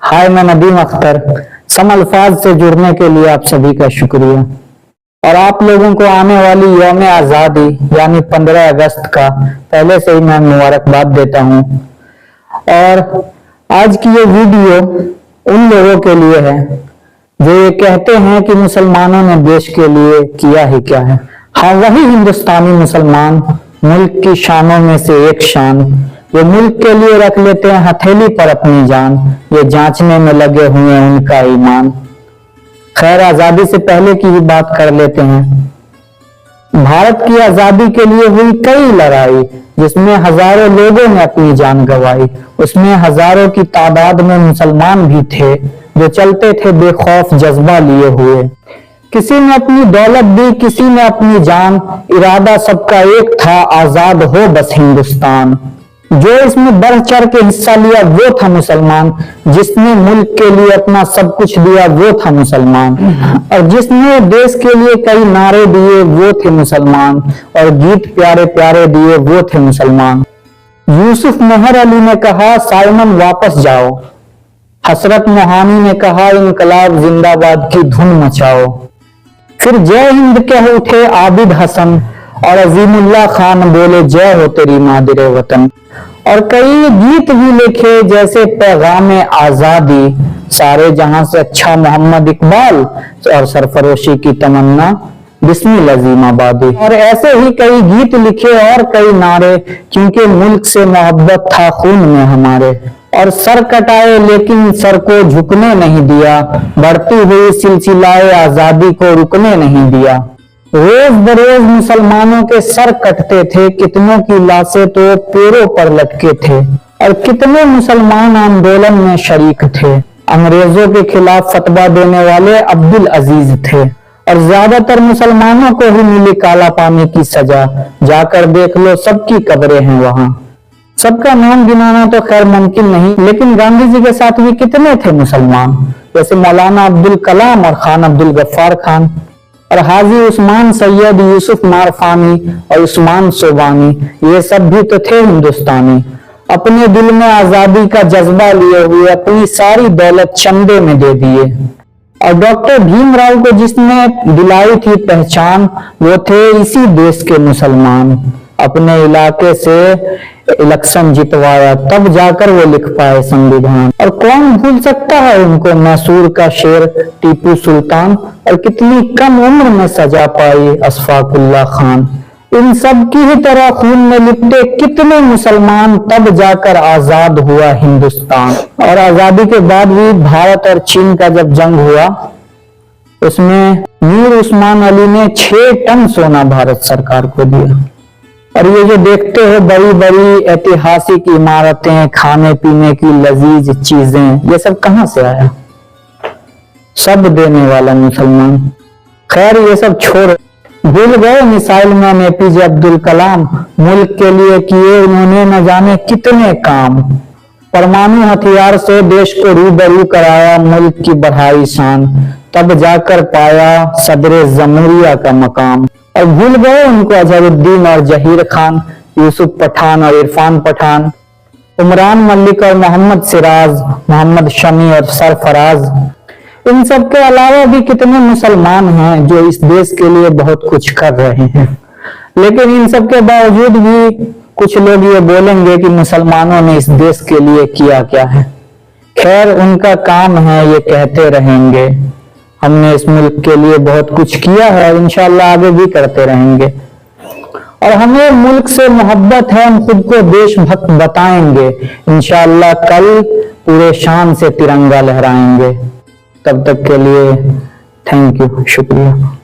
हाय, मैं नदीम अख्तर। सम अल्फाज से जुड़ने के लिए आप सभी का शुक्रिया। और आप लोगों को आने वाली यौम आज़ादी यानी 15 अगस्त का पहले से ही मैं मुबारकबाद देता हूँ। और आज की ये वीडियो उन लोगों के लिए है जो ये कहते हैं कि मुसलमानों ने देश के लिए किया ही क्या है। हाँ, वही हिंदुस्तानी मुसलमान, मुल्क की शानों में से एक शान, ये मुल्क के लिए रख लेते हैं हथेली पर अपनी जान, ये जांचने में लगे हुए हैं उनका ईमान। खैर, आजादी से पहले की ही बात कर लेते हैं। भारत की आजादी के लिए हुई कई लड़ाई जिसमें हजारों लोगों ने अपनी जान गंवाई। उसमें हजारों की तादाद में मुसलमान भी थे जो चलते थे बेखौफ जज्बा लिए हुए। किसी ने अपनी दौलत दी, किसी ने अपनी जान, इरादा सबका एक था, आजाद हो बस हिंदुस्तान। जो इसमें बढ़ चढ़ के हिस्सा लिया वो था मुसलमान, जिसने मुल्क के लिए अपना सब कुछ दिया वो था मुसलमान, और जिसने देश के लिए कई नारे दिए वो थे मुसलमान, और गीत प्यारे प्यारे दिए वो थे मुसलमान। यूसुफ मेहर अली ने कहा साइमन वापस जाओ, हसरत मोहानी ने कहा इनकलाब जिंदाबाद की धुन मचाओ। फिर जय हिंद कह उठे आबिद हसन और अजीमुल्लाह खान बोले जय हो तेरी मादिरे वतन। और कई गीत भी लिखे जैसे पैगाम आजादी, सारे जहां से अच्छा मोहम्मद इकबाल और सरफरोशी की तमन्ना बिस्मिल अजीमाबादी। और ऐसे ही कई गीत लिखे और कई नारे, क्योंकि मुल्क से मोहब्बत था खून में हमारे। और सर कटाए लेकिन सर को झुकने नहीं दिया, बढ़ती हुई सिलसिलाए आजादी को रुकने नहीं दिया। रोज बरोज मुसलमानों के सर कटते थे, कितनों की लाशें तो पेड़ों पर लटके थे, और कितने मुसलमान आंदोलन में शरीक थे। अंग्रेजों के खिलाफ फतवा देने वाले अब्दुल अजीज थे, और ज्यादातर मुसलमानों को ही मिली काला पानी की सजा। जाकर देख लो, सबकी कब्रें हैं वहां। सबका नाम गिनाना तो खैर मुमकिन नहीं, लेकिन गांधी जी के साथ भी कितने थे मुसलमान, जैसे मौलाना अब्दुल कलाम और खान अब्दुल गफ्फार खान, और हाजी उस्मान सैयद, यूसुफ मारफानी और उस्मान सोबानी, ये सब भी तो थे हिंदुस्तानी। अपने दिल में आजादी का जज्बा लिए हुए अपनी सारी दौलत चंदे में दे दिए। और डॉक्टर भीमराव को जिसने दिलाई थी पहचान, वो थे इसी देश के मुसलमान। अपने इलाके से इलेक्शन जितवाया, तब जाकर वो लिख पाए संविधान। और कौन भूल सकता है उनको, मैसूर का शेर टीपू सुल्तान, और कितनी कम उम्र में सजा पाई अशफाकुल्लाह खान। इन सब की ही तरह खून में लिपटे कितने मुसलमान, तब जाकर आजाद हुआ हिंदुस्तान। और आजादी के बाद भी भारत और चीन का जब जंग हुआ, उसमें मीर उस्मान अली ने 6 टन सोना भारत सरकार को दिया। और ये जो देखते हो बड़ी बड़ी ऐतिहासिक इमारतें, खाने पीने की लजीज चीजें, ये सब कहां से आया? सब देने वाला मुसलमान। खैर, ये सब छोड़, भूल गए missile man APJ Abdul Kalam, मुल्क के लिए किए उन्होंने न जाने कितने काम। परमाणु हथियार से देश को रूबरू कराया, मुल्क की बढ़ाई शान, तब जाकर पाया सदरे जमहूरिया का मकाम। और भूल गए उनको अजहरुद्दीन और जहीर खान, यूसुफ पठान और इरफान पठान, उमरान मलिक और मोहम्मद सिराज, मोहम्मद शमी और सरफराज। इन सब के अलावा भी कितने मुसलमान हैं जो इस देश के लिए बहुत कुछ कर रहे हैं। लेकिन इन सब के बावजूद भी कुछ लोग ये बोलेंगे कि मुसलमानों ने इस देश के लिए किया क्या है। खैर, उनका काम है, ये कहते रहेंगे। हमने इस मुल्क के लिए बहुत कुछ किया है और इंशाअल्लाह आगे भी करते रहेंगे। और हमें मुल्क से मोहब्बत है, हम खुद को देशभक्त बताएंगे। इंशाअल्लाह कल पूरे शान से तिरंगा लहराएंगे। तब तक के लिए थैंक यू, शुक्रिया।